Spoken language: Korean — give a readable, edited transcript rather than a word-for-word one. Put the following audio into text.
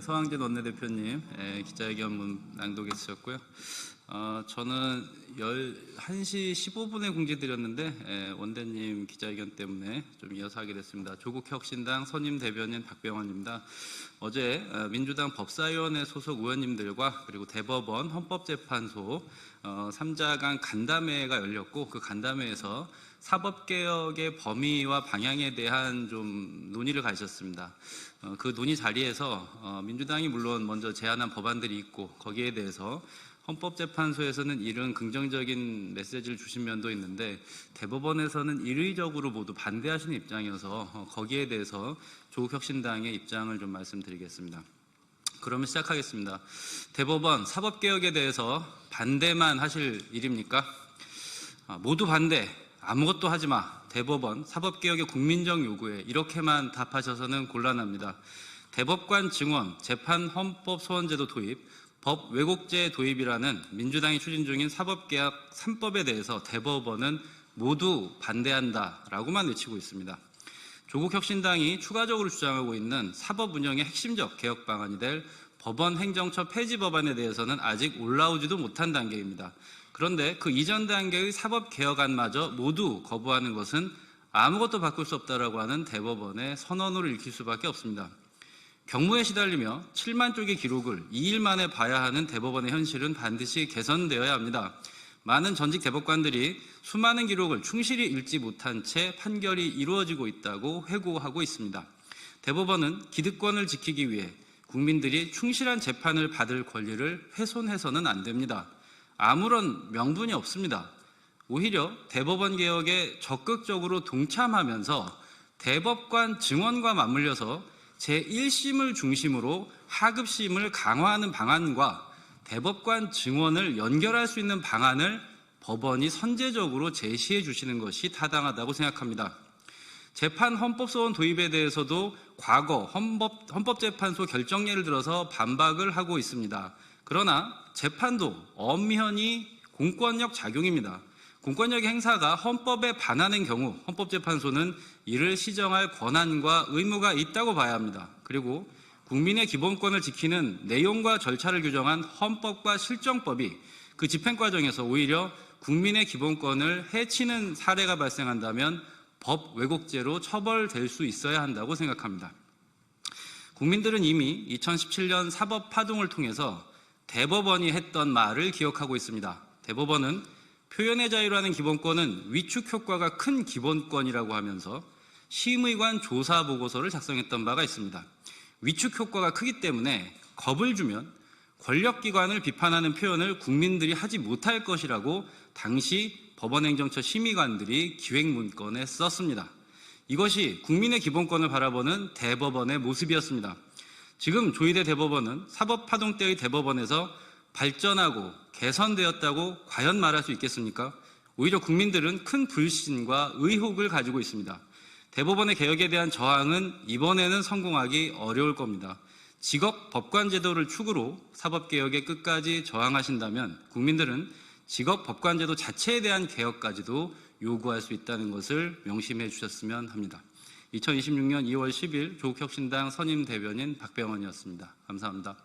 서항진 원내대표님 기자회견문 낭독해 주셨고요. 저는 1시 15분에 공지드렸는데 원대님 기자회견 때문에 좀 이어서 하게 됐습니다. 조국혁신당 선임 대변인 박병원입니다. 어제 민주당 법사위원회 소속 의원님들과 그리고 대법원 헌법재판소 3자 간 간담회가 열렸고, 그 간담회에서 사법개혁의 범위와 방향에 대한 좀 논의를 가졌습니다. 그 논의 자리에서 민주당이 물론 먼저 제안한 법안들이 있고, 거기에 대해서 헌법재판소에서는 이런 긍정적인 메시지를 주신 면도 있는데, 대법원에서는 일의적으로 모두 반대하시는 입장이어서 거기에 대해서 조국혁신당의 입장을 좀 말씀드리겠습니다. 그러면 시작하겠습니다. 대법원 사법개혁에 대해서 반대만 하실 일입니까? 모두 반대, 아무것도 하지 마. 대법원 사법개혁의 국민적 요구에 이렇게만 답하셔서는 곤란합니다. 대법관 증원, 재판 헌법 소원제도 도입, 법 왜곡제 도입이라는 민주당이 추진 중인 사법개혁 3법에 대해서 대법원은 모두 반대한다라고만 외치고 있습니다. 조국혁신당이 추가적으로 주장하고 있는 사법 운영의 핵심적 개혁 방안이 될 법원 행정처 폐지 법안에 대해서는 아직 올라오지도 못한 단계입니다. 그런데 그 이전 단계의 사법개혁안마저 모두 거부하는 것은 아무것도 바꿀 수 없다라고 하는 대법원의 선언으로 읽힐 수밖에 없습니다. 경무에 시달리며 7만 쪽의 기록을 2일 만에 봐야 하는 대법원의 현실은 반드시 개선되어야 합니다. 많은 전직 대법관들이 수많은 기록을 충실히 읽지 못한 채 판결이 이루어지고 있다고 회고하고 있습니다. 대법원은 기득권을 지키기 위해 국민들이 충실한 재판을 받을 권리를 훼손해서는 안 됩니다. 아무런 명분이 없습니다. 오히려 대법원 개혁에 적극적으로 동참하면서 대법관 증원과 맞물려서 제1심을 중심으로 하급심을 강화하는 방안과 대법관 증원을 연결할 수 있는 방안을 법원이 선제적으로 제시해 주시는 것이 타당하다고 생각합니다. 재판 헌법소원 도입에 대해서도 과거 헌법재판소 결정 예를 들어서 반박을 하고 있습니다. 그러나 재판도 엄연히 공권력 작용입니다. 공권력 행사가 헌법에 반하는 경우 헌법재판소는 이를 시정할 권한과 의무가 있다고 봐야 합니다. 그리고 국민의 기본권을 지키는 내용과 절차를 규정한 헌법과 실정법이 그 집행 과정에서 오히려 국민의 기본권을 해치는 사례가 발생한다면 법 왜곡죄로 처벌될 수 있어야 한다고 생각합니다. 국민들은 이미 2017년 사법 파동을 통해서 대법원이 했던 말을 기억하고 있습니다. 대법원은 표현의 자유라는 기본권은 위축 효과가 큰 기본권이라고 하면서 심의관 조사 보고서를 작성했던 바가 있습니다. 위축 효과가 크기 때문에 겁을 주면 권력기관을 비판하는 표현을 국민들이 하지 못할 것이라고 당시 법원행정처 심의관들이 기획문건에 썼습니다. 이것이 국민의 기본권을 바라보는 대법원의 모습이었습니다. 지금 조희대 대법원은 사법파동 때의 대법원에서 발전하고 개선되었다고 과연 말할 수 있겠습니까? 오히려 국민들은 큰 불신과 의혹을 가지고 있습니다. 대법원의 개혁에 대한 저항은 이번에는 성공하기 어려울 겁니다. 직업 법관 제도를 축으로 사법개혁에 끝까지 저항하신다면 국민들은 직업 법관 제도 자체에 대한 개혁까지도 요구할 수 있다는 것을 명심해 주셨으면 합니다. 2026년 2월 10일 조국혁신당 선임 대변인 박병원이었습니다. 감사합니다.